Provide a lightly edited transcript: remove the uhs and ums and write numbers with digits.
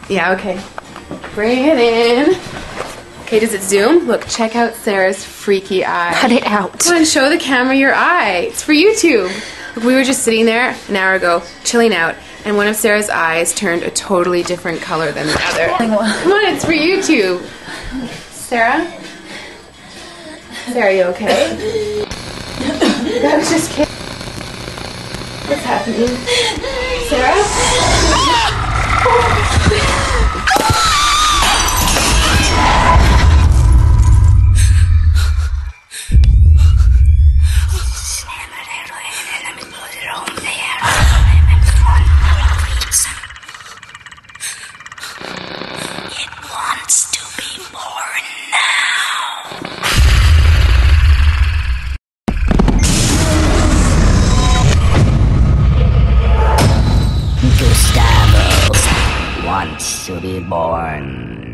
Yeah, okay. Bring it in. Okay, does it zoom? Look, check out Sarah's freaky eye. Cut it out. Come on, show the camera your eye. It's for YouTube. Look, we were just sitting there an hour ago, chilling out, and one of Sarah's eyes turned a totally different color than the other. Come on, it's for YouTube. Sarah? Sarah, you okay? I was just kidding. What's happening? Sarah? Gustavo wants to be born.